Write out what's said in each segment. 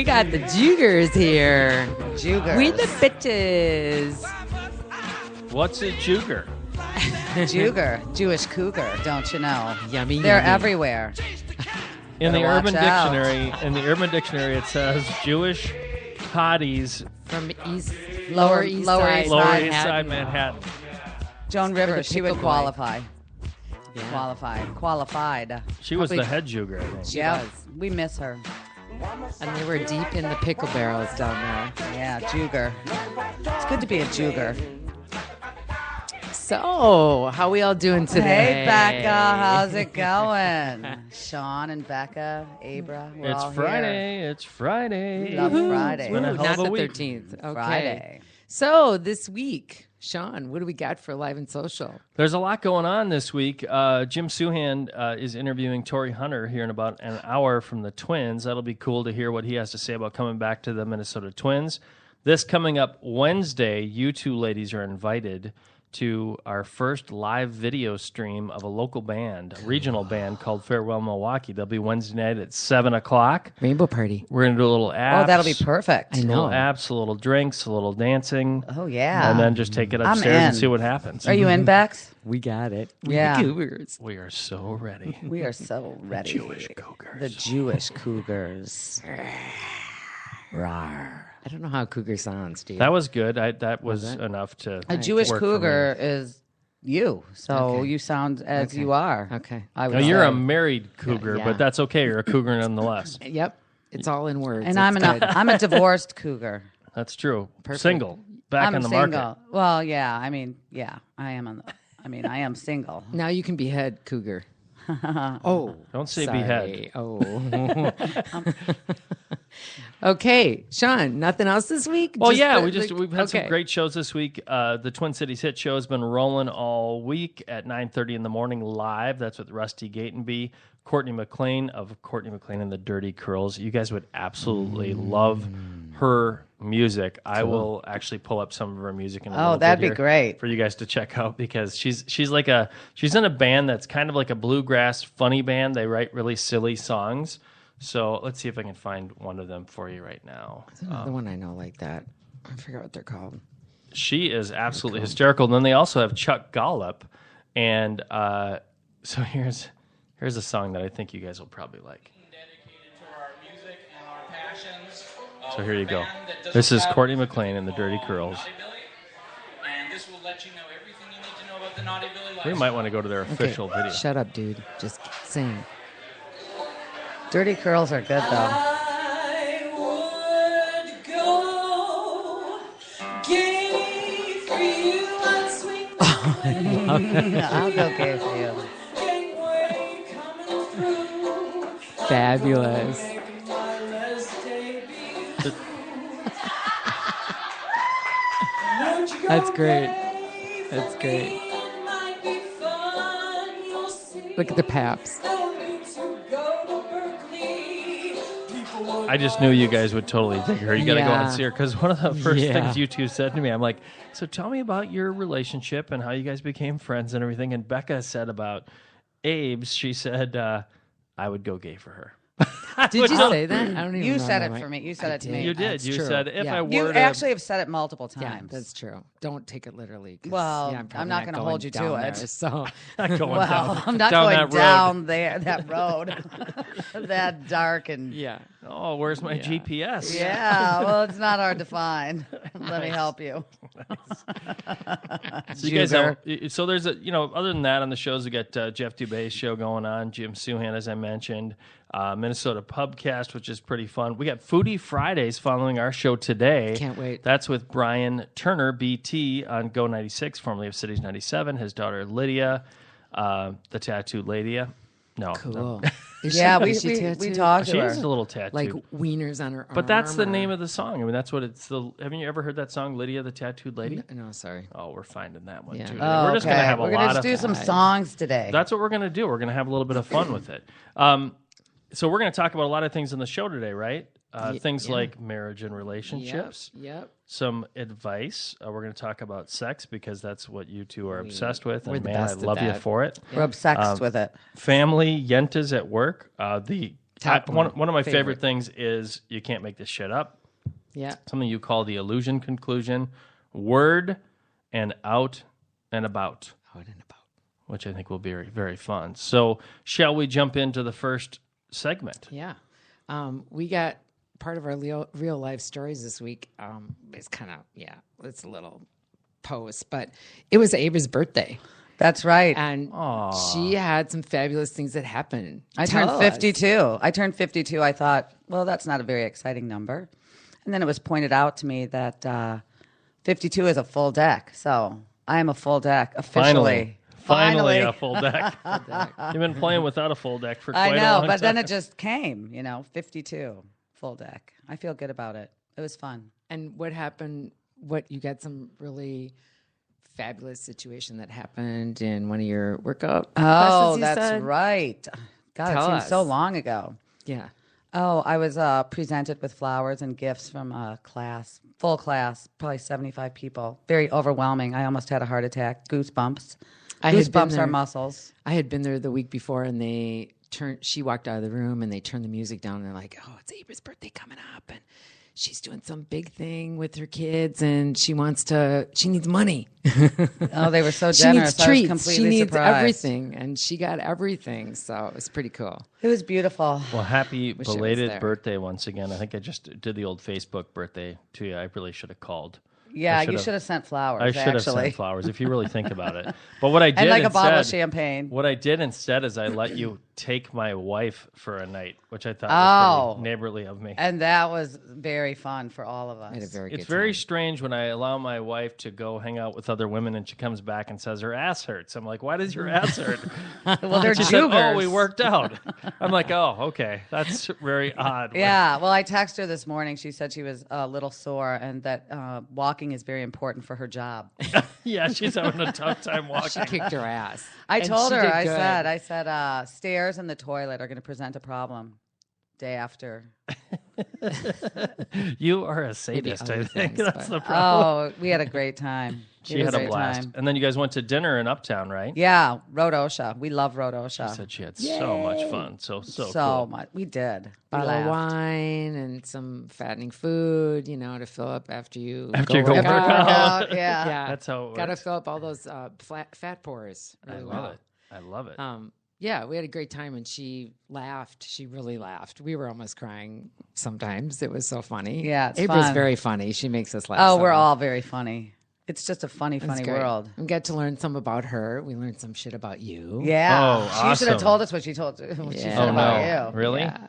We got the Jugers here. Jugers. We the bitches. What's a Juger? Juger. Jewish cougar, don't you know? Yummy. They're yummy. everywhere. In the Better Urban watch out. Dictionary, it says Jewish hotties, From Lower East East Side, Lower Side, East Side Manhattan. Joan Rivers, she would pickle boy. qualify. Yeah. Qualified. She was Probably- the head Juger, I think. Yeah, was. we miss her. And they were deep in the pickle barrels down there. Yeah, Juger. It's good to be a Juger. So, how we all doing today? Hey, Becca, how's it going? Sean and Becca, Abra, we're all It's here. Friday. It's Friday. We love Friday. It's been a Ooh, hell not of a the week. 13th. Okay. Friday. So, this week, Sean, what do we got for Live and Social? There's a lot going on this week. Jim Suhan is interviewing Torrey Hunter here in about an hour from the Twins. That'll be cool to hear what he has to say about coming back to the Minnesota Twins. This coming up Wednesday, you two ladies are invited to our first live video stream of a local band, a regional band called Farewell Milwaukee. They'll be Wednesday night at 7 o'clock. Rainbow Party. We're going to do a little apps. Oh, that'll be perfect. I A know. little apps, a little drinks, a little dancing. Oh, yeah. And then just take it I'm upstairs and in. see what happens. Are you in, Bex? We got it. We Yeah. the Cougars. We are so ready. We are so ready. Jewish Cougars. The Jewish Cougars. Rawr. I don't know how Cougar sounds, Steve. That was good. That was enough to A Jewish work for cougar is you, so Okay. you sound as Okay. you are. Okay. I would Now, you're say. a married cougar, yeah. but that's okay. You're a cougar nonetheless. Yep. It's all in words. And It's good. I'm a divorced cougar. That's true. Perfect. Single. Back I'm in the single. market. Well, yeah. I mean, yeah. I am I am single. Now you can behead Cougar. Oh. Don't say sorry. behead. Oh. Okay. Sean, nothing else this week? Well, Just yeah, the- we've had some okay. great shows this week. The Twin Cities Hit Show has been rolling all week at 9:30 in the morning live. That's with Rusty Gatenby, Courtney McLean of Courtney McLean and the Dirty Curls. You guys would absolutely love her music. I will actually pull up some of her music in a little that'd bit be here great. for you guys to check out because she's in a band that's kind of like a bluegrass funny band. They write really silly songs. So let's see if I can find one of them for you right now. There's another one I know like that. I forgot what they're called. She is absolutely hysterical. And then they also have Chuck Gollop. And so here's a song that I think you guys will probably like. Dedicated to our music and our passions. So here you go. Band that doesn't This is have Courtney McLean and the Dirty Curls. Naughty Billy, and this will let you know everything you need to know about the Naughty Billy We lifestyle. might want to go to their official video. Shut up, dude. Just sing. Dirty curls are good though. I would go gay for you on swing I'll go gay for you. gangway coming through. Fabulous. Make my last day be Won't you go That's great. gay for That's great. me? It might be fun, you'll see. Look at the paps. No need to go to Berkeley. People will I just knew you guys would totally dig her. You got to go Yeah. and see her because one of the first Yeah. things you two said to me, I'm like, so tell me about your relationship and how you guys became friends and everything. And Becca said about Abes, she said, I would go gay for her. Did you say that? I don't even You said remember. it for me. You said it to me. You did. That's You true. said if Yeah. I were You to actually have said it multiple Yeah, times. that's true. Don't take it literally. 'cause, Well, yeah, I'm probably not gonna going hold you to down it. there, so not going well, down, I'm not down going that road. down there that road, that dark and yeah. Oh, where's my GPS? yeah. Well, it's not hard to find. Let me help you. So you guys have, so there's a, other than that on the shows, we got Jeff Dubé's show going on, Jim Suhan, as I mentioned, Minnesota Pubcast, which is pretty fun. We got Foodie Fridays following our show today. Can't wait. That's with Brian Turner, BT, on Go 96, formerly of Cities 97, his daughter Lydia, the tattooed lady. No. Cool. Is Yeah, she- we is she we tattooed? talked to She's her. a little tattooed. like wieners on her arm. but that's the or- name of the song. I mean, that's what it's the. Haven't you ever heard that song, Lydia, the Tattooed Lady? No, sorry. Oh, we're finding that one Yeah. too. Oh, We're just going to okay. have a We're gonna lot just of do some songs today. That's what we're going to do. We're going to have a little bit of fun with it. So we're going to talk about a lot of things in the show today, right? Things yeah. like marriage and relationships, Yep. some advice. We're going to talk about sex because that's what you two are obsessed with. we're And the man, I best at love you that. for it. We're obsessed with it. Family, yentas at work. The One of my favorite things is you can't make this shit up. Yeah. Something you call the illusion conclusion, word and out and about. Out and about. Which I think will be very, very fun. So shall we jump into the first segment? Yeah. We got part of our real life stories this week. It's kind of, it's a little post, but it was Abes' birthday. That's right. And she had some fabulous things that happened. I turned 52. I thought, well, that's not a very exciting number. And then it was pointed out to me that 52 is a full deck. So I am a full deck officially. Finally a full deck. You've been playing without a full deck for quite a long time. I know, but then it just came, 52 full deck. I feel good about it. It was fun. And what happened? You got some really fabulous situation that happened in one of your workout classes, that's said? right. God, Tell it seems us. so long ago. Yeah. Oh, I was presented with flowers and gifts from a class, full class, probably 75 people. Very overwhelming. I almost had a heart attack. Goosebumps. Goosebumps are muscles. I had been there the week before, and she walked out of the room, and they turned the music down, and they're like, oh, it's Abes' birthday coming up, and she's doing some big thing with her kids, and she needs money. Oh, they were so She generous. needs treats. I was completely She needs surprised. everything, and she got everything, so it was pretty cool. It was beautiful. Well, happy Wish it was belated there. birthday once again. I think I just did the old Facebook birthday to you. I really should have called. Yeah, you should have sent flowers, I should have actually. sent flowers if you really think about it. But what I did And like a instead, bottle of champagne. What I did instead is I let you take my wife for a night, which I thought was pretty neighborly of me. And that was very fun for all of us. I had a very It's good very time. strange when I allow my wife to go hang out with other women and she comes back and says her ass hurts. I'm like, why does your ass hurt? Well, they're She said, joogers. oh, we worked out. I'm like, oh, okay. That's very odd. Yeah, well, I texted her this morning. She said she was a little sore and that walking is very important for her job. Yeah, she's having a tough time walking. She kicked her ass. I And told she her, did I good. said, stairs and the toilet are going to present a problem day after. You are a sadist, I other think. things, That's but- the problem. Oh, we had a great time. She It had was a great blast. time. And then you guys went to dinner in Uptown, right? Yeah, Rhodosha. We love Rhodosha. She said she had so much fun. So so cool. much. We did. We Bottle of laughed. wine and some fattening food, to fill up after you After you go work out. Out, yeah. Yeah, That's how it Got to works. fill up all those fat pores. I Really love well. it. I love it. Yeah, we had a great time, and she laughed. She really laughed. We were almost crying sometimes. It was so funny. Yeah, it's April's fun. very funny. She makes us laugh. Oh, so we're much. all very funny. It's just a funny, It's funny great. world. We got to learn some about her. We learned some shit about you. Yeah. Oh, She should have awesome. told us what she told what she Yeah. said Oh, about no. you. Really? Yeah.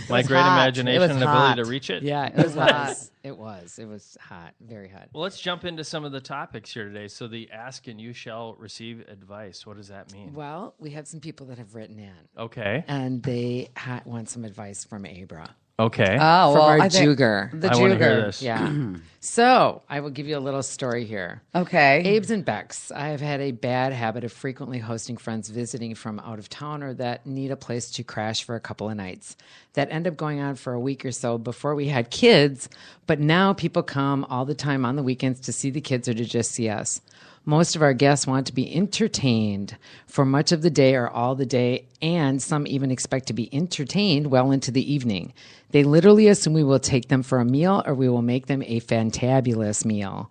My was great hot. imagination It was and ability to hot. reach it. Yeah, it was. hot. It was. It was hot. Very hot. Well, let's jump into some of the topics here today. So the ask and you shall receive advice. What does that mean? Well, we have some people that have written in, Okay. and they want some advice from Abra. Okay. Oh, From well, our I think Juger. The I want to hear Juger. this. Yeah. So I will give you a little story here. Okay. Abes and Bex, I have had a bad habit of frequently hosting friends visiting from out of town or that need a place to crash for a couple of nights. That end up going on for a week or so before we had kids, but now people come all the time on the weekends to see the kids or to just see us. Most of our guests want to be entertained for much of the day or all the day, and some even expect to be entertained well into the evening. They literally assume we will take them for a meal or we will make them a fantabulous meal.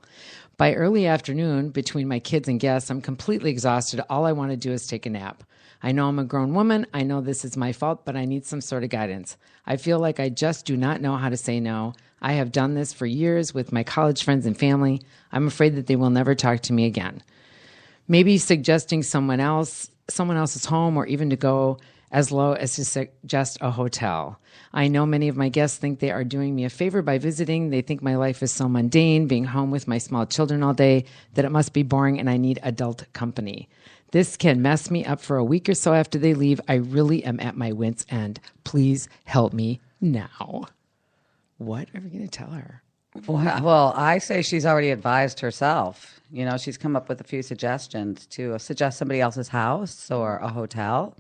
By early afternoon, between my kids and guests, I'm completely exhausted. All I want to do is take a nap. I know I'm a grown woman. I know this is my fault, but I need some sort of guidance. I feel like I just do not know how to say no. I have done this for years with my college friends and family. I'm afraid that they will never talk to me again. Maybe suggesting someone else's home, or even to go as low as to suggest a hotel. I know many of my guests think they are doing me a favor by visiting. They think my life is so mundane, being home with my small children all day, that it must be boring and I need adult company. This can mess me up for a week or so after they leave. I really am at my wit's end. Please help me now. What are we going to tell her? Well, I say she's already advised herself. She's come up with a few suggestions to suggest somebody else's house or a hotel.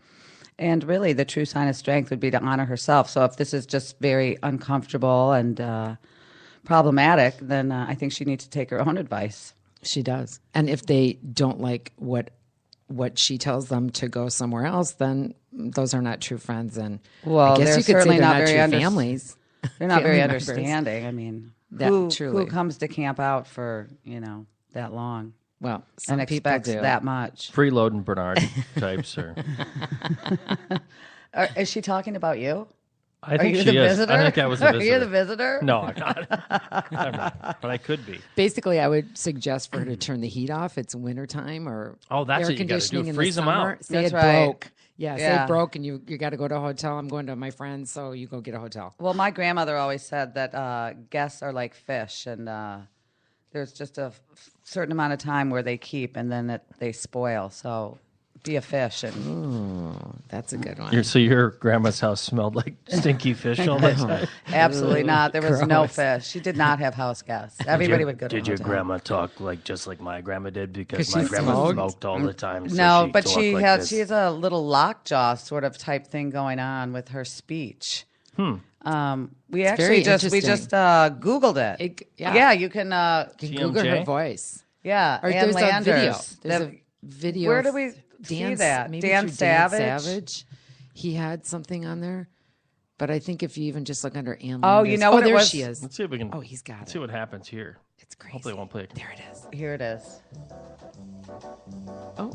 And really, the true sign of strength would be to honor herself. So if this is just very uncomfortable and problematic, then I think she needs to take her own advice. She does. And if they don't like what she tells them to go somewhere else, then those are not true friends. And Well, I guess they're you could say certainly they're not not very true families. They're not very Family members. understanding. I mean, That who truly. comes to camp out for, that long Well, some and people expects do. that much? Freeload and Bernard types, or Is she talking about you? I Are think you she the is. visitor? I think I was the Are visitor. you the visitor? No, I'm not. I'm not. But I could be. Basically, I would suggest for her to turn the heat off. It's wintertime or Oh, that's air what you gotta do. conditioning in Freeze the 'em summer. out. Say That's it right. broke. Yeah, say Yeah. it broke and you got to go to a hotel. I'm going to my friends, so you go get a hotel. Well, my grandmother always said that guests are like fish, and there's just a certain amount of time where they keep, and then they spoil. So be a fish. And That's a good one. So your grandma's house smelled like stinky fish all the time. absolutely not. There was no gross. fish. She did not have house guests. Everybody would go to Did a your hotel. grandma talk just like my grandma did? Because 'Cause my she grandma smoked? smoked all the time. So No, but talked she like has. this. She has a little lockjaw sort of type thing going on with her speech. We very actually just interesting. Googled it. Yeah. You can. You can Google her TMJ? voice. Yeah, Or Ann there's a video. Landers. There's That- a video. Where of do we see Dan, that? Maybe Dan through Savage? Dan Savage. He had something on there. But I think if you even just look under Ann Oh, Landers. you know what it there was? she is. Let's see if we can. Oh, he's got See it. what happens here. It's crazy. Hopefully, it won't play. There it is. Here it is. Oh,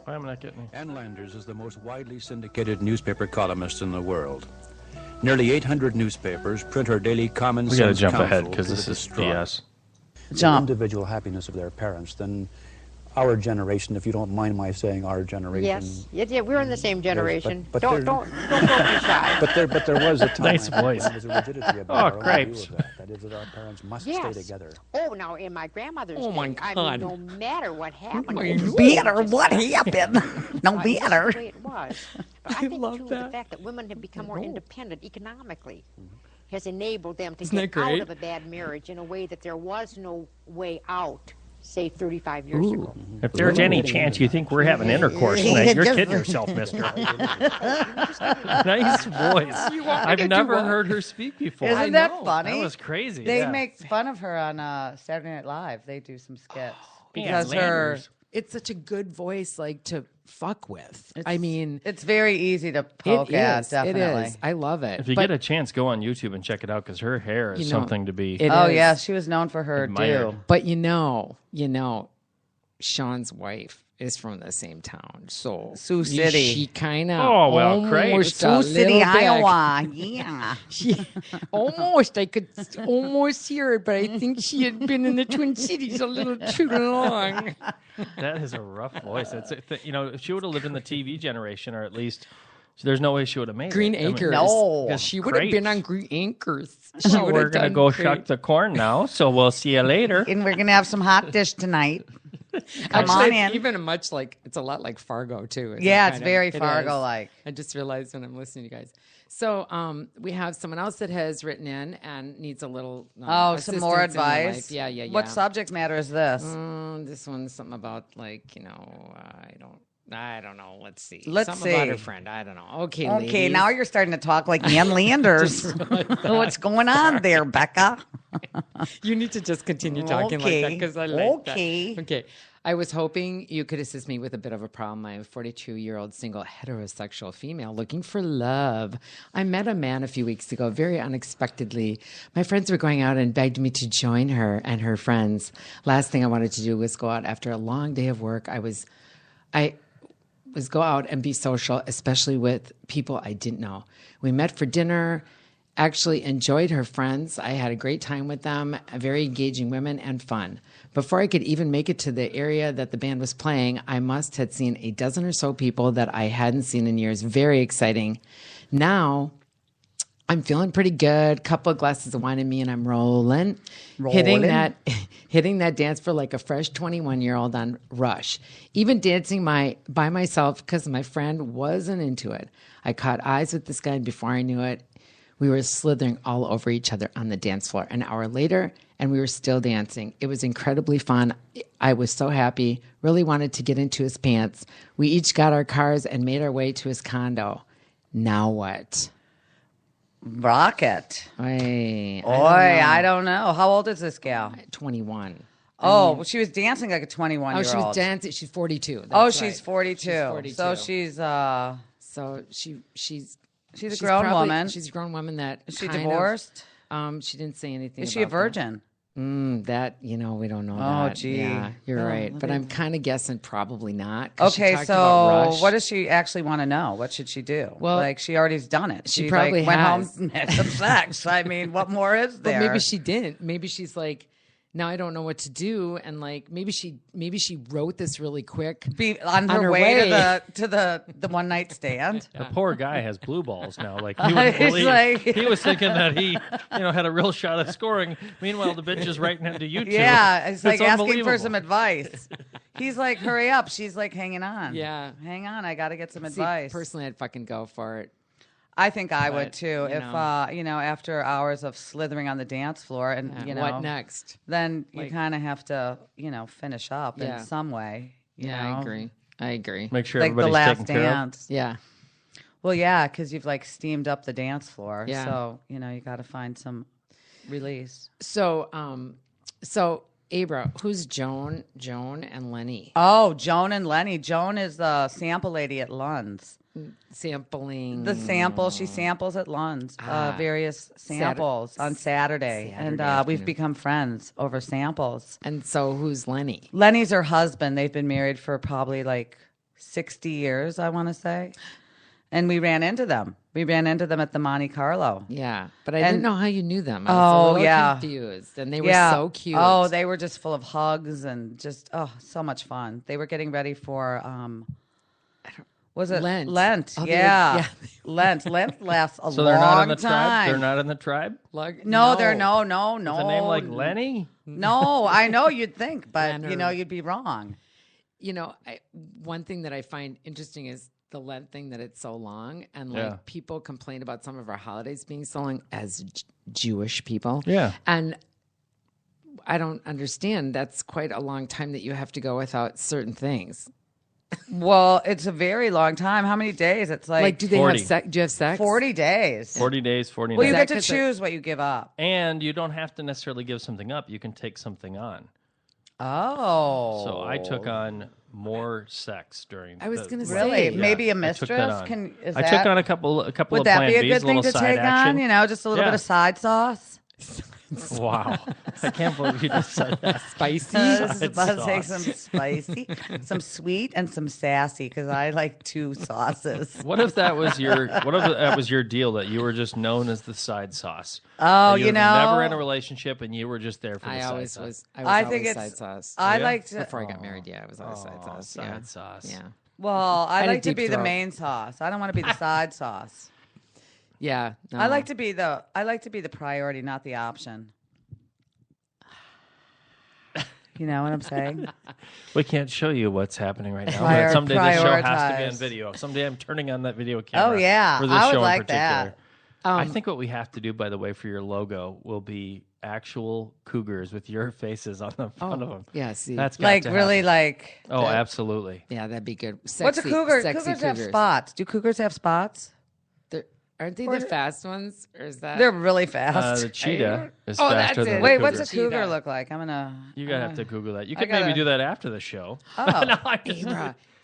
Why am I not getting it? Ann Landers is the most widely syndicated newspaper columnist in the world. Nearly 800 newspapers print her daily common We got to sense jump counsel ahead because to this the is distraught. BS. Jump. Individual happiness of their parents, then our generation, if you don't mind my saying our generation. Yes, yeah, we're in the same generation. but don't there- too shy. But there was a time Nice voice. when there was a rigidity about Oh, our own grapes. view of that. That is that our parents must stay Yes. together. Oh, now in my grandmother's Oh, my day, I God. mean, no matter what happened, Better what happened? No this is better. the way it was. But I think love too, that. the fact that women have become more independent economically has enabled them to Isn't get that out great? of a bad marriage in a way that there was no way out, say 35 years ago. If there's any chance you think we're having intercourse tonight, you're kidding yourself, mister. Nice voice. I've never heard her speak before. Isn't that funny? That was crazy. They yeah. make fun of her on Saturday Night Live. They do some skits Ann because her. Landers. it's such a good voice, like to fuck with. I mean, It's very easy to it poke at. is. Definitely. It is. I love it. If you But get a chance, go on YouTube and check it out because her hair is You know, something to be. it Oh is. yeah, she was known for her Admired. do. But you know, Sean's wife is from the same town, so Sioux City. She kind of Oh, well, great. Sioux City, Iowa. Yeah. She almost, I could almost hear it, but I think she had been in the Twin Cities a little too long. That is a rough voice. If she would have lived in the TV generation, or at least there's no way she would have made Green it. I mean, Acres. No. She would have been Grapes. on Green Acres. She would we're have gonna done go great. shuck the corn now, so we'll see you later. And we're gonna have some hot dish tonight. Come Actually, on it's in. even it's a lot like Fargo too. isn't Yeah, it, it's kind of? very It Fargo-like. is. I just realized when I'm listening to you guys. So we have someone else that has written in and needs a little Some more assistance in their life. advice. Yeah. What subject matter is this? This one's something about I don't know. Let's see. Let's something about see. her friend. I don't know. Okay. Okay, ladies. now you're starting to talk like Ann Landers. What's going on there, Becca? You need to just continue talking like that because I like Okay. that. Okay. I was hoping you could assist me with a bit of a problem. I'm a 42-year-old single heterosexual female looking for love. I met a man a few weeks ago very unexpectedly. My friends were going out and begged me to join her and her friends. Last thing I wanted to do was go out after a long day of work. I was go out and be social, especially with people I didn't know. We met for dinner, actually enjoyed her friends. I had a great time with them, very engaging women and fun. Before I could even make it to the area that the band was playing, I must had seen a dozen or so people that I hadn't seen in years. Very exciting. Now, I'm feeling pretty good. Couple of glasses of wine in me, and I'm rolling. Hitting that dance for like a fresh 21-year-old on Rush. Even dancing by myself because my friend wasn't into it. I caught eyes with this guy, and before I knew it, we were slithering all over each other on the dance floor. An hour later, and we were still dancing. It was incredibly fun. I was so happy. Really wanted to get into his pants. We each got our cars and made our way to his condo. Now what? Rocket. I don't know. How old is this gal? 21. Oh, well, she was dancing like a 21-year-old. Oh, she was dancing. She's 42. Oh, That's she's right. 42. She's 42. So she's So she's a grown woman. She's a grown woman that Is she kind of- divorced? She didn't say anything. Is she a about that. virgin? That we don't know. Oh, that. gee. Yeah, you're Oh, right. what But is- I'm kind of guessing probably not. 'cause she Okay, talked about so Rush. what does she actually want to know? What should she do? Well, like she alrea's done it. she probably went has. home and had some sex. I mean, what more is there? But maybe she didn't. Maybe she's like, now I don't know what to do, and like maybe she wrote this really quick. be on her way to the one night stand. The poor guy has blue balls now. Like he wouldn't He's believe. like- He was thinking that he, had a real shot at scoring. Meanwhile, the bitch is writing into YouTube. Yeah, it's like asking for unbelievable. some advice. He's like, hurry up. She's like, hanging on. Yeah. Hang on. I got to get some See, advice. personally, I'd fucking go for it. I think I would But, too. you If, know. after hours of slithering on the dance floor and, What next? then you Like- kind of have to, finish up Yeah. in some way. you Yeah, know? I agree. I agree. Make sure Like the everybody's last taken care of. dance. Yeah. Well, yeah, because you've like steamed up the dance floor. Yeah. So, you got to find some release. So, Abra, who's Joan and Lenny? Oh, Joan and Lenny. Joan is the sample lady at Lund's. Sampling The sample, she samples at Lund's, various samples on Saturday. And Saturday we've afternoon. become friends over samples. And so, who's Lenny? Lenny's her husband. They've been married for probably like 60 years, I want to say. And we ran into them. We ran into them at the Monte Carlo. Yeah, but I didn't know how you knew them. I was Oh, a little yeah. confused, and they were so cute. Oh, they were just full of hugs and just so much fun. They were getting ready for was it Lent. Lent? Oh, they were- yeah. yeah. Lent. Lent lasts a So long they're not in the time. tribe. They're not in the tribe. No, they're no. With a name like Lenny. No, I know you'd think, but Leonard. you'd be wrong. One thing that I find interesting is the Lent thing, that it's so long, and like Yeah. people complain about some of our holidays being so long as Jewish people. Yeah. And I don't understand. That's quite a long time that you have to go without certain things. Well, it's a very long time. How many days? It's Like, do they 40. have sex? Do you have sex? 40 days. 40 days, 40 Well, you nights. get to Is that 'cause choose what you give up. And you don't have to necessarily give something up. You can take something on. Oh. So I took on more sex during. I was the- gonna say- Really? Yeah, Maybe a I took that mistress? on. Is I that, took on a couple would of that Plan be a Bs, good thing little to side take action. on? Just a little Yeah. bit of side sauce? Wow, I can't believe you just said that. Spicy. This is about to take sauce. some spicy, some sweet, and some sassy because I like two sauces. What if that was your deal, that you were just known as the side sauce? Oh, That you you were know, never in a relationship and you were just there for the I side always sauce. was. I always think side it's. sauce. I Yeah? like to. Before I got married, yeah, I was always side sauce. Side Yeah. sauce. Yeah. Well, I had a like to deep be the throat. main sauce. I don't want to be the side sauce. Yeah. No. I like to be the priority, not the option. You know what I'm saying? We can't show you what's happening right now. Prior- But someday this show has to be prioritize. on video. Someday I'm turning on that video camera. Oh, yeah. For this I would show like in particular. that. I think what we have to do, by the way, for your logo will be actual cougars with your faces on the front of them. Yeah. See. That's got Like to really, happen. like. Oh, absolutely. yeah, that'd be good. Sexy, What's a cougar? Sexy Cougars have cougars. spots. Do cougars have spots? Aren't they the fast ones, or is that? They're really fast. The cheetah is Oh, faster that's than it. the Wait, cougar. what's a Cheetah. cougar look like? I'm gonna. You gotta have to Google that. You I could maybe gotta- do that after the show. Oh, No, I just-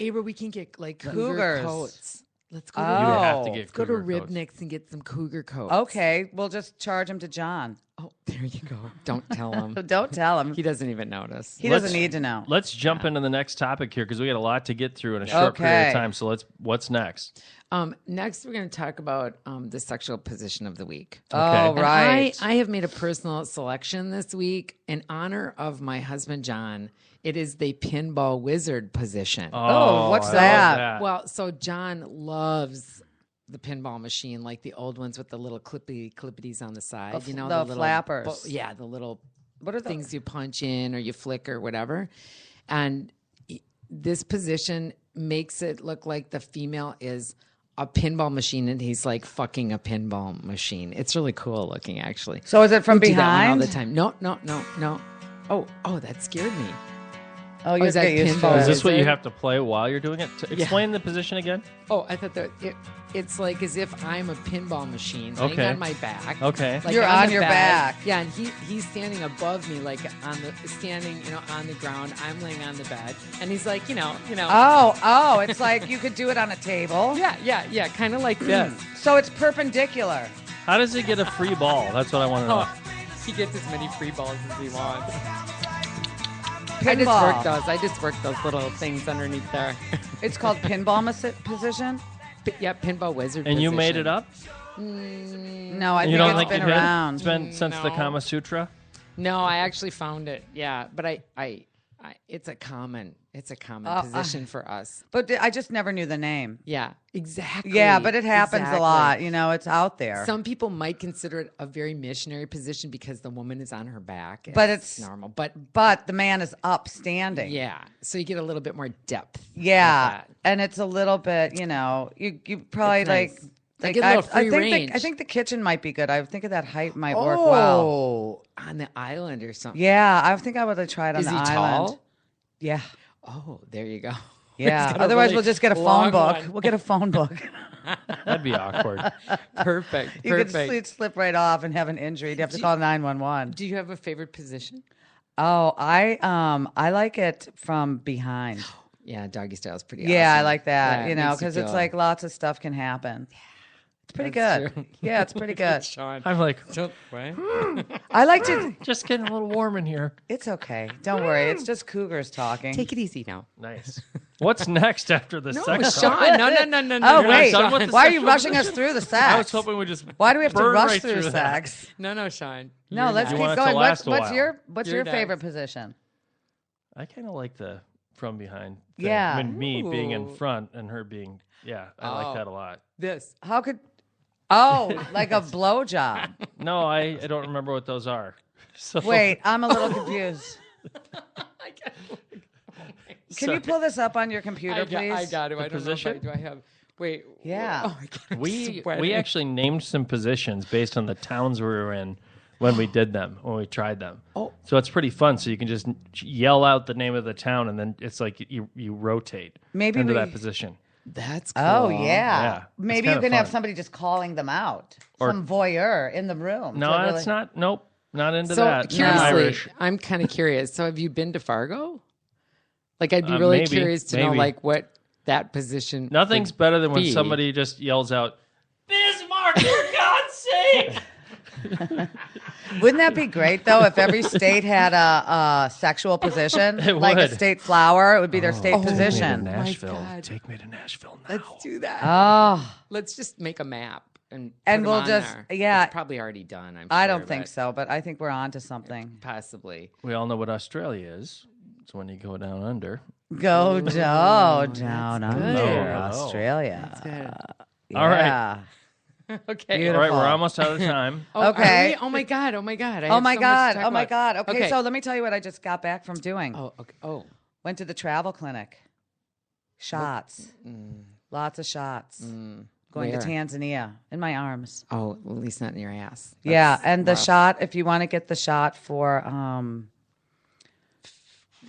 Abra, we can get like cougar Cougars. coats. Let's go. You To, have to Oh. get let's go to cougar coats. Ribnick's and get some cougar coats. okay. We'll just charge him to John. Oh, there you go. Don't tell him. Don't tell him. He doesn't even notice. He Let's- doesn't need to know. Let's jump into the next topic here because we got a lot to get through in a short period Okay. of time. So what's next? Next, we're going to talk about the sexual position of the week. Oh, Okay. And right. I have made a personal selection this week in honor of my husband, John. It is the pinball wizard position. Oh, what's I love that? Well, so John loves the pinball machine, like the old ones with the little clippities on the side. You know, the little flappers. yeah, the little What are those? things you punch in or you flick or whatever. And this position makes it look like the female is a pinball machine and he's like fucking a pinball machine. It's really cool looking, actually. So is it from We do that one behind? all the time? No. Oh, that scared me. Oh, you is have to that get used to pinball? it. Is this what you it? have to play while you're doing it? Explain the position again. Oh, I thought that it's like as if I'm a pinball machine laying Okay. on my back. Okay. Like You're on the your bed. back. Yeah, and he's standing above me, like standing, on the ground. I'm laying on the bed, and he's like, Oh, it's like you could do it on a table. yeah, kind of like this. So it's perpendicular. How does he get a free ball? That's what I want to know. Oh, he gets as many free balls as he wants. Pinball. I just worked those little things underneath there. It's called pinball position. Yeah, pinball wizard. And you made position. it up? No, I You think don't it's think been you did? around. It's been since the No. Kama Sutra? No, I actually found it. Yeah, but I it's a common position for us. But I just never knew the name. Yeah, exactly. Yeah, but it happens exactly. a lot. It's out there. Some people might consider it a very missionary position because the woman is on her back. But it's- normal. But But the man is upstanding. yeah, so you get a little bit more depth. Yeah, with that. and it's a little bit, you probably It's nice. like get a little free think range. I think the kitchen might be good. I think that height might work well. Oh, on the island or something. Yeah, I think I would have tried on Is the he island. tall? Yeah, Oh, there you go. yeah. He's got a Otherwise, really we'll just get a long phone book. one. We'll get a phone book. That'd be awkward. Perfect. You could Perfect. slip right off and have an injury. You'd have to call 911. Do you have a favorite position? Oh, I like it from behind. Yeah, doggy style is pretty Yeah, I awesome. like that. Yeah, it makes Because it's feel- like lots of stuff can happen. It's pretty That's good. true. Yeah, it's pretty good. Sean. I'm like, What? I like to. just getting a little warm in here. It's okay. Don't worry. It's just cougars talking. Take it easy now. Nice. What's next after the No, sex? Sean. No. Oh, You're not wait. done with the Why are you sexual rushing us position? through the sex? I was hoping we just. Why do we have to burn rush right through that. sex? No, Sean. No, You're let's You keep want it to going. last a What's while. your You're favorite next. position? I kind of like the from behind. Thing. Yeah. I mean, me being in Ooh. front and her being. Yeah, I like Oh. that a lot. this. How could? Oh, like a blowjob. No, I don't remember what those are. So Wait, I'm a little confused. Can you pull this up on your computer, please? I got it. I don't position? know. Do I have? Wait. Yeah. Oh my God. I'm we sweating. actually named some positions based on the towns we were in when we did them, when we tried them. Oh. So it's pretty fun. So you can just yell out the name of the town, and then it's like you rotate Maybe into we- that position. That's cool. Oh yeah. Yeah, it's Maybe you kinda can have fun. somebody just calling them out. Or- Some voyeur in the room. No, to really- it's not. Nope, not into So that. I'm curiously, Irish. I'm kind of curious. So have you been to Fargo? Like, I'd be really Maybe, curious to know, maybe. like, what that position. Nothing's would better than when be. somebody just yells out, "Bismarck, for God's sake!" Wouldn't that be great though if every state had a sexual position, It like a would. state flower? It would be their state Oh, position. Nashville. God. Take me to Nashville now. Let's do that. Oh, Let's just make a map and And put 'em we'll on just- there. yeah. It's probably already done. I'm I sure, don't think but so, but I think we're on to something. Possibly. We all know what Australia is. It's when you go down under. Go down under good. Australia. Good. All right. Yeah. Okay. Beautiful. All right, we're almost out of time. Oh, Okay. are we? Oh my God. Oh my God. I Oh have my so much to God. talk Oh my about. God. Okay, Okay. so let me tell you what I just got back from doing. Oh. Okay. Oh. Went to the travel clinic. Shots. Lots of shots. Going Where? to Tanzania in my arms. Oh. At least not in your ass. Yeah, That's and the rough. shot, if you want to get the shot for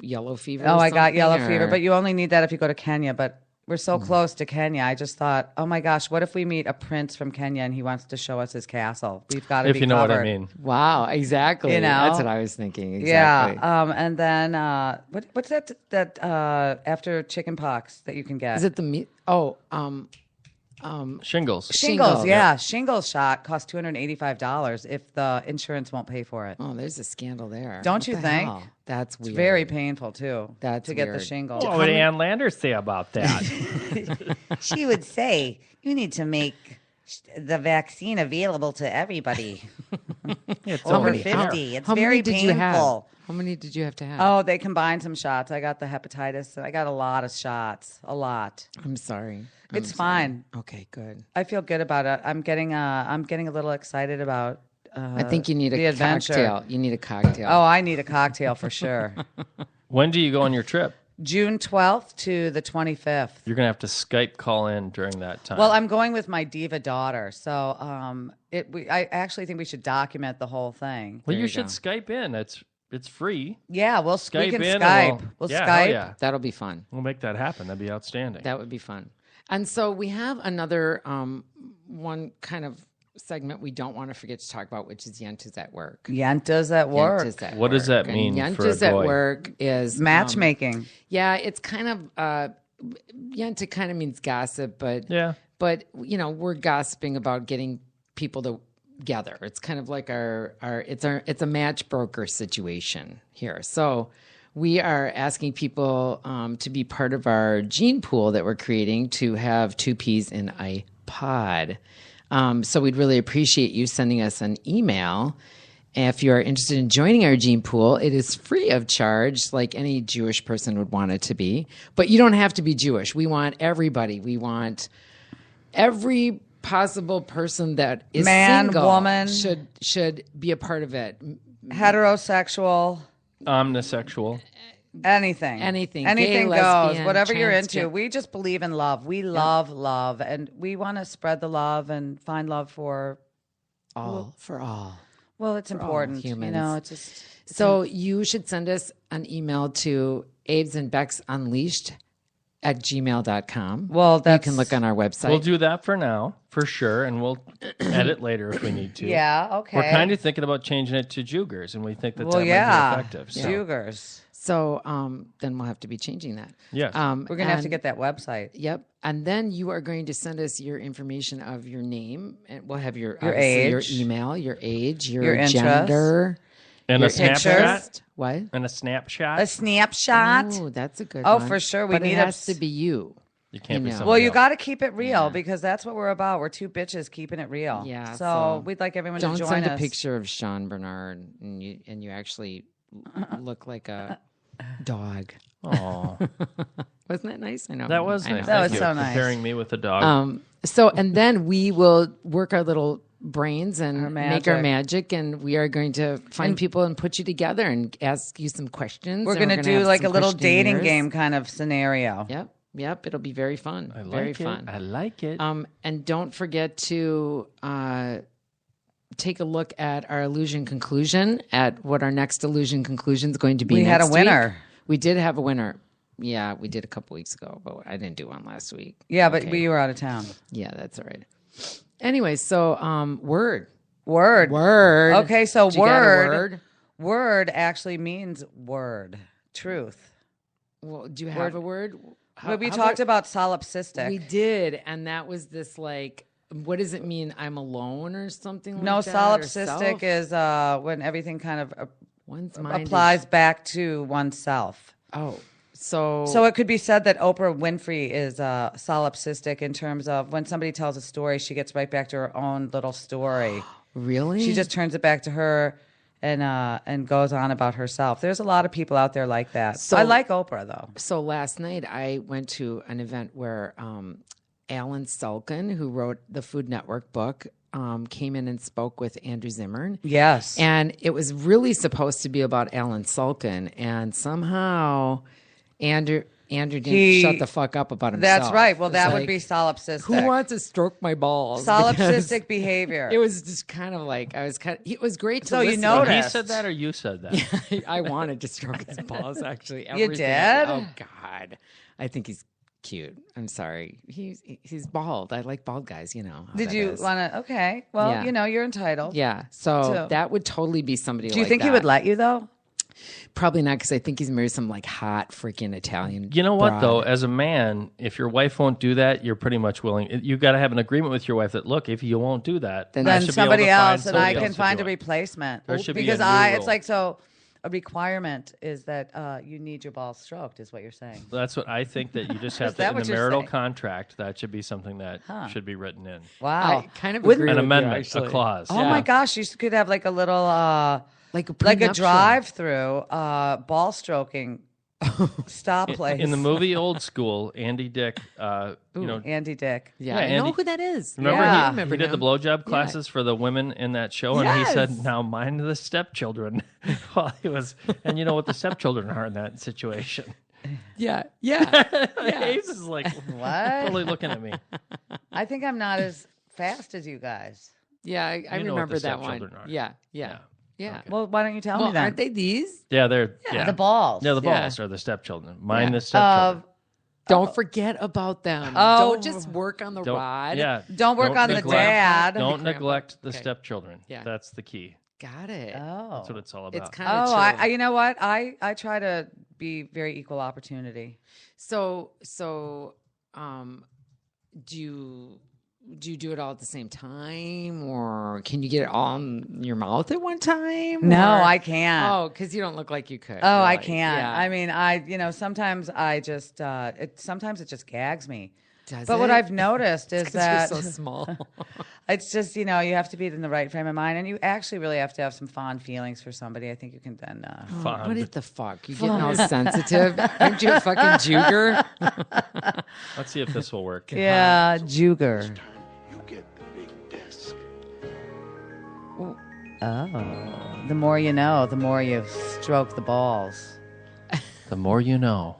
Yellow fever. oh, or I got something, yellow fever, or- but you only need that if you go to Kenya, but we're so close to Kenya. I just thought, oh my gosh, what if we meet a prince from Kenya and he wants to show us his castle? We've got to If be you know what I covered. mean. Wow. Exactly. You know? That's what I was thinking. Exactly. Yeah, and then what's that after chicken pox that you can get? Is it the meat? Oh. Shingles. Shingles? Yeah, shingles shot costs $285 if the insurance won't pay for it. Oh, there's a scandal there. Don't What you the think? hell? That's weird. It's very painful too. That's to get the weird. shingles. What would Ann Landers say about that? She would say, "You need to make the vaccine available to everybody It's over only 50. It's How very many did you have? painful." How many did you have to have? Oh, they combined some shots. I got the hepatitis. I got a lot of shots. A lot. I'm sorry. It's fine. Okay, good. I feel good about it. I'm getting a little excited about. I think you need the a adventure. cocktail. You need a cocktail. Oh, I need a cocktail for sure. When do you go on your trip? June 12th to the 25th. You're going to have to Skype call in during that time. Well, I'm going with my diva daughter, so I actually think we should document the whole thing. Well, you you should go. Skype in. It's It's free. Yeah, we Skype can in. Skype. And We'll yeah, Skype. hell yeah. That'll be fun. We'll make that happen. That'd be outstanding. That would be fun. And so we have another one kind of segment we don't want to forget to talk about, which is Yentas at Work. Yentas at work. Yentas at What does work. that mean And for a Yentas at goy? Work is Matchmaking. yeah, it's kind of Yenta kind of means gossip, but Yeah. but we're gossiping about getting people together. It's kind of like it's a match broker situation here. So we are asking people to be part of our gene pool that we're creating to have two peas in a pod. So we'd really appreciate you sending us an email. If you are interested in joining our gene pool, it is free of charge, like any Jewish person would want it to be. But you don't have to be Jewish. We want everybody. We want every possible person that is Man, single woman. should be a part of it. Heterosexual. Omnisexual. Anything. Anything. Anything Gay, goes. lesbian, Whatever you're transgen- into. We just believe in love. We love love. And we want to spread the love and find love for, All for all. well, it's important. humans. It's just. So you should send us an email to Abes and Bex UnleaSHEd at gmail.com. Well, you that's. can look on our website. We'll do that for now, for sure, and we'll edit later if we need to. Yeah, okay. We're kind of thinking about changing it to Jugers, and we think that Well, that yeah. might be effective. So. Jugers. So then we'll have to be changing that. Yes. We're going to have to get that website. Yep. And then you are going to send us your information of your name. And we'll have your age. your email, your age, your interest. gender. and your a snapshot. interest. What? And a snapshot. A snapshot. Oh, that's a good Oh, one. for sure. We But need it a has to be you. You can't be know. somebody Well, you else. got to keep it real because that's what we're about. We're two bitches keeping it real. Yeah, So, so we'd like everyone Don't to join send us. a picture of Sean Bernard and you actually look like a dog. Aw, Wasn't that nice? I know. that was I know. nice. That Thank was you. so nice. Comparing me with a dog. So, and then we will work our little brains and make our magic. magic, and we are going to find people and put you together and ask you some questions. We're and going to gonna do have like a some little dating questionnaires. game kind of scenario. Yep. It'll be very fun. I like very it. fun. I like it. And don't forget to take a look at our illusion conclusion, at what our next illusion conclusion is going to be. We had a next winner. week. We did have a winner. Yeah, we did a couple weeks ago, but I didn't do one last week. Yeah, but Okay. we were out of town. Yeah, that's all right. Anyway, so word. Word. Okay, so Did you get a word. Word actually means word. Truth. Well, do you have a word? How- we how talked about solipsistic. We did, and that was this like, what does it mean? I'm alone or something like no, that? Or solipsistic self? is when everything kind of One's mind applies is- back to oneself. oh, so So it could be said that Oprah Winfrey is solipsistic in terms of when somebody tells a story, she gets right back to her own little story. really? She just turns it back to her and goes on about herself. There's a lot of people out there like that. So- I like Oprah though. So last night I went to an event where Alan Sulkin, who wrote the Food Network book, came in and spoke with Andrew Zimmern. Yes. And it was really supposed to be about Alan Sulkin, and somehow Andrew didn't shut the fuck up about himself. That's right. Well, It's that like, would be solipsistic. who wants to stroke my balls? solipsistic behavior? It was just kind of like it was great to So you listen to. noticed. he said that, or you said that? I wanted to stroke his balls actually. You every did? single- Oh God, I think he's cute. I'm sorry. He's bald. I like bald guys. You know. how Did that you is. want to? Okay. Well, Yeah. you're entitled. Yeah. So So- that would totally be somebody. Do you like think he that. would let you though? Probably not, because I think he's married some like hot freaking Italian. You know what, broad. though? As a man, if your wife won't do that, you're pretty much willing. You got to have an agreement with your wife that, look, if you won't do that, Then I Then should be somebody able to find else, and I somebody can else to find do a it. replacement. There should be a because new it's rule. like so. A requirement is that you need your balls stroked, is what you're saying. That's what I think, that you just have Is to, that in what the you're marital saying? contract, that should be something that should be written in. Wow. I kind of Wouldn't- agree An with you, amendment, actually. a clause. Oh my gosh, you could have like a little like a like a prenuptial. drive-through ball stroking stop place. In the movie Old School, Andy Dick, you know, Andy Dick. Yeah, Yeah, I know Andy- who that is. remember Yeah. he, remember he did the him. blowjob classes for the women in that show, and he said, Yes. "Now mind the stepchildren." While he was, and you know what the stepchildren are in that situation. Yeah, yeah. Ace is like What? totally looking at me. I think I'm not as fast as you guys. Yeah, I You know what remember the that one. stepchildren are. Yeah. Yeah. Well, why don't you tell Well, me then? aren't they these? Yeah, they're The balls. Yeah, the Yeah. balls are the stepchildren. Mine, Yeah. the stepchildren. Don't forget about them. Oh. Don't just work on the Don't, rod. yeah. Don't work on the neglect- dad. Don't Grandpa. neglect the Okay. stepchildren. Yeah. That's the key. Got it. Oh. That's what it's all about. It's kind of Oh, true. I you know what? I try to be very equal opportunity. So, do you do it all at the same time, or can you get it all in your mouth at one time? No, or- I can't. Oh, because you don't look like you could. Oh, I really. can't. Yeah. I mean, sometimes I just, sometimes it just gags me. Does But what it? I've noticed is 'Cause that you're so small. it's just, you have to be in the right frame of mind, and you actually really have to have some fond feelings for somebody. I think you can then. Fond. What the fuck? You getting all sensitive? Aren't you a fucking juger? Let's see if this will work. Yeah, Juger. You get the big desk. Oh, the more you know, the more you stroke the balls. The more you know.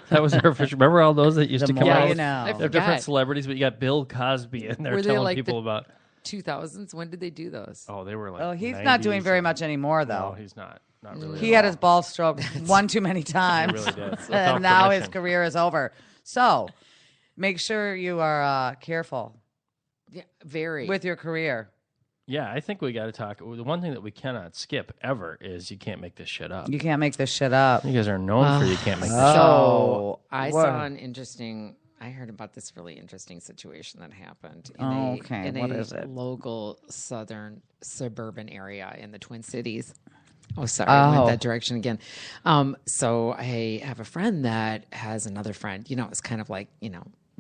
That was our official. Remember all those that used The to come more out? you with- know. I They're different forgot. celebrities, but you got Bill Cosby in there Were they telling like people the- about. 2000s. When did they do those? Oh, they were like. Oh, he's not doing 90s. very much anymore, though. No, he's not. Not really. He at had all. his balls stroked one too many times. really did. Without And now his permission. career is over. So make sure you are careful Yeah, very. with your career. Yeah, I think we got to talk. The one thing that we cannot skip ever is you can't make this shit up. You can't make this shit up. You guys are known for you can't make this shit up. So I what- saw an interesting. I heard about this really interesting situation that happened in Oh, a, okay. in What a is it? local southern suburban area in the Twin Cities. Oh, sorry, I went Oh. that direction again. So I have a friend that has another friend. It's kind of like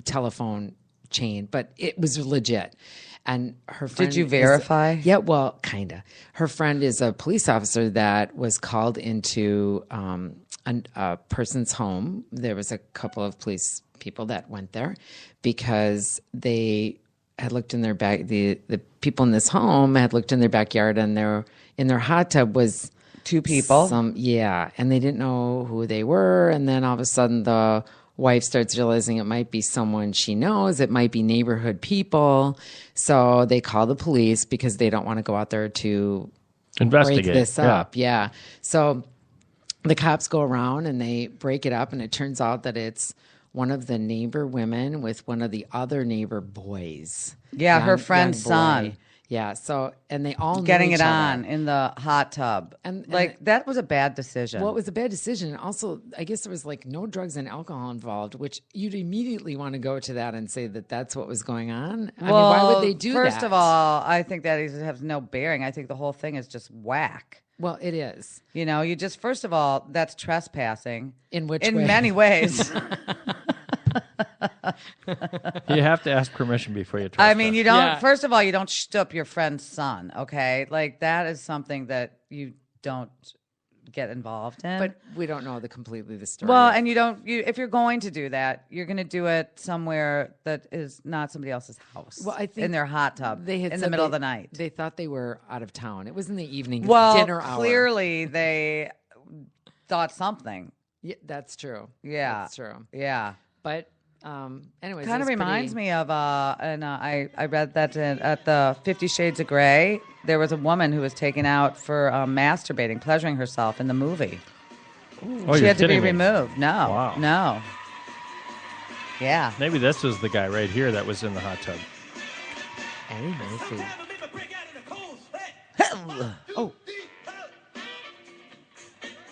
telephone chain, but it was legit. And her friend you is- verify? Yeah, well, kind of. Her friend is a police officer that was called into a person's home. There was a couple of police people that went there because they had looked in their back. The people in this home had looked in their backyard, and in their hot tub was Two people. and they didn't know who they were. And then all of a sudden, the wife starts realizing it might be someone she knows. It might be neighborhood people. So they call the police because they don't want to go out there to Investigate break this yeah. up. Yeah. So the cops go around and they break it up, and it turns out that it's one of the neighbor women with one of the other neighbor boys. Yeah, her friend's boy. son. Yeah. So, and they all knew Getting each it other. on in the hot tub. And that was a bad decision. Well, it was a bad decision. Also, I guess there was like no drugs and alcohol involved, which you'd immediately want to go to that and say that that's what was going on. I mean, why would they do that? First of all, I think that has no bearing. I think the whole thing is just whack. Well, it is. You just, first of all, that's trespassing. In which In way? many ways. You have to ask permission before you I trespass. mean, you don't, Yeah. first of all, you don't shtup your friend's son, okay? Like, that is something that you don't get involved in. But we don't know completely the story. well, and if you're going to do that, you're going to do it somewhere that is not somebody else's house. Well, I think in their hot tub they had in said the middle of they- the night. They thought they were out of town. It was in the evening, Well, dinner hour. clearly they thought something. Yeah, that's true. Yeah. That's true. Yeah. But anyways, Kind of it's reminds pretty- me of, I read that at the 50 Shades of Grey, there was a woman who was taken out for masturbating, pleasuring herself in the movie. Oh, She you're had to be kidding me. removed. No. Wow. No. Yeah. Maybe this was the guy right here that was in the hot tub. Eddie Murphy. Oh.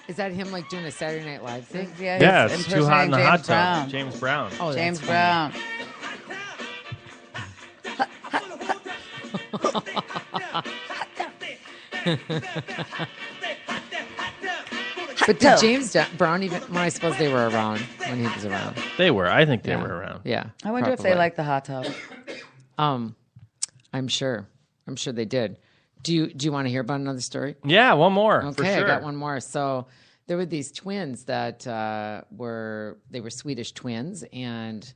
Is that him like doing a Saturday Night Live thing? Yeah, Yeah, he's it's too hot in the hot tub. Brown. James Brown. Oh, James that's funny. Brown. But did James Brown even? Well, I suppose they were around when he was around. They were. I think they Yeah. were around. Yeah. I wonder if they probably. like the hot tub. I'm sure. I'm sure they did. Do you want to hear about another story? Yeah, one more. Okay, for sure. I got one more. So there were these twins that were Swedish twins, and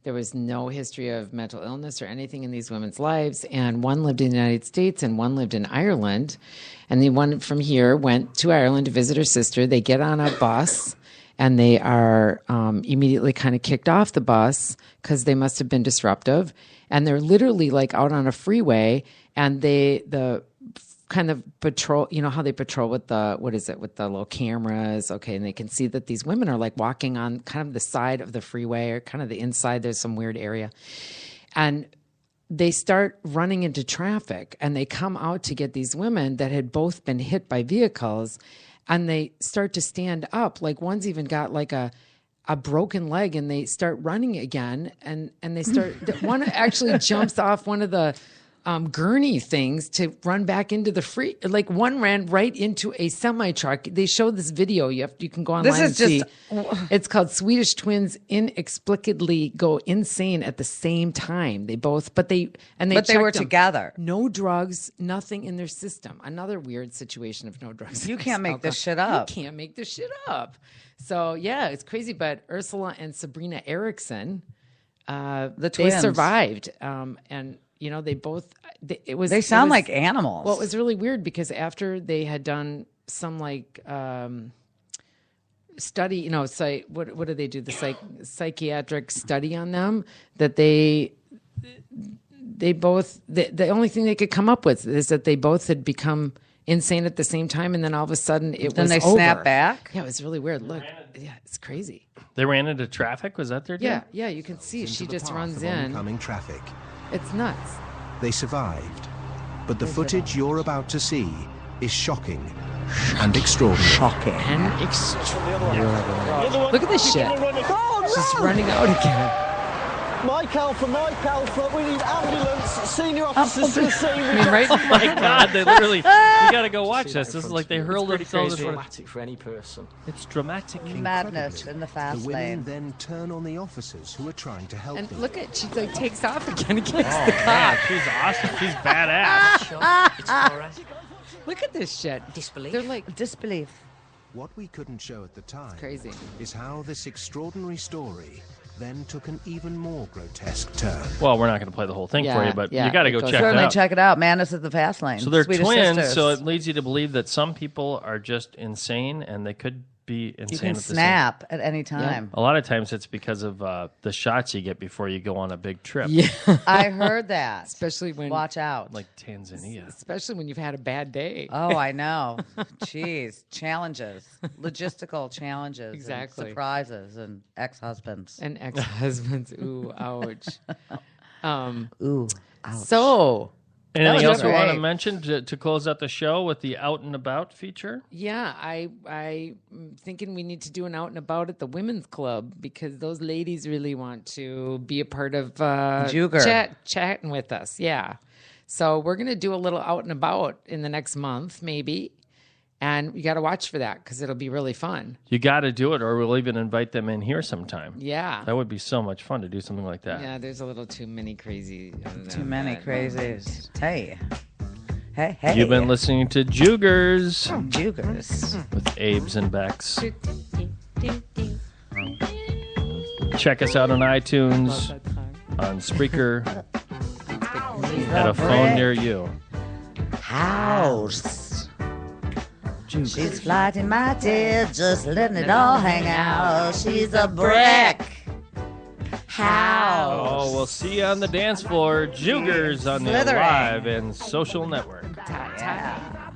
there was no history of mental illness or anything in these women's lives. And one lived in the United States and one lived in Ireland. And the one from here went to Ireland to visit her sister. They get on a bus and they are immediately kind of kicked off the bus because they must have been disruptive. And they're literally like out on a freeway, and the kind of patrol, you know how they patrol with the, with the little cameras. Okay. And they can see that these women are like walking on kind of the side of the freeway or kind of the inside. There's some weird area. And they start running into traffic and they come out to get these women that had both been hit by vehicles, and they start to stand up. Like one's even got like a broken leg, and they start running again. And they start, one actually jumps off one of the gurney things to run back into the free. Like one ran right into a semi truck. They show this video. You can go online and see. It's called Swedish Twins Inexplicably Go Insane at the Same Time. They both, but they were checked them. together. No drugs, nothing in their system. Another weird situation of no drugs. You can't make this shit up. You can't make this shit up. So yeah, it's crazy. But Ursula and Sabrina Eriksson, The they twins. survived. And you know, they sound like animals. Well, it was really weird because after they had done some like study, you know, what do they do? The psychiatric study on them, that they both, the only thing they could come up with is that they both had become insane at the same time, and then all of a sudden then they snap back. Yeah, it was really weird. Look, yeah, it's crazy. They ran into traffic. Was that their deal? Yeah, you can see she just runs of in. oncoming traffic. It's nuts. They survived, but the footage you're about to see is shocking and extraordinary. And look at this shit. She's running out again. Mike Alpha, we need ambulance, senior officers to the scene. I mean, right? Oh my God! They literally. You got to go watch this. This is like they hurled themselves. It's dramatic for any person. It's dramatic. Madness in the The fast women lane. then turn on the officers who are trying to help And them. look at, she like takes off again and kicks the Man, cop. she's awesome. She's badass. It's horror. Look at this shit. Disbelief. They're like Disbelief. What we couldn't show at the time crazy. is how this extraordinary story then took an even more grotesque turn. Well, we're not going to play the whole thing for Yeah, you, but yeah, you got to it go goes- check it Certainly out. check it out. Madness at the fast lane. So they're Swedish twins, Sisters. so it leads you to believe that some people are just insane, and they could be insane you can at the same. snap at any time. A lot of times it's because of the shots you get before you go on a big trip, Yeah. I heard that. Especially when, Watch out. like Tanzania. especially when you've had a bad day. Oh, I know. Jeez. Challenges. Logistical challenges. and Exactly. surprises and ex-husbands. And ex-husbands. Ooh, ouch. Ooh. Ouch. So, Anything was else we want to great. mention to close out the show with the Out and About feature? yeah, I'm thinking we need to do an out and about at the women's club because those ladies really want to be a part of Juger. chatting with us. Yeah. So we're going to do a little out and about in the next month, maybe. And you got to watch for that because it'll be really fun. You got to do it, or we'll even invite them in here sometime. Yeah. That would be so much fun to do something like that. Yeah, there's a little too many crazy. Too many crazies. Hey. Hey. You've been listening to Jugers Jugers. with Abes and Bex. Check us out on iTunes, on Spreaker, at a phone near you. House. She's flighty mighty, just letting it all hang out. She's a brick. House. Oh, we'll see you on the dance floor. Jugers on the Slithering. Live and Social Network. Yeah.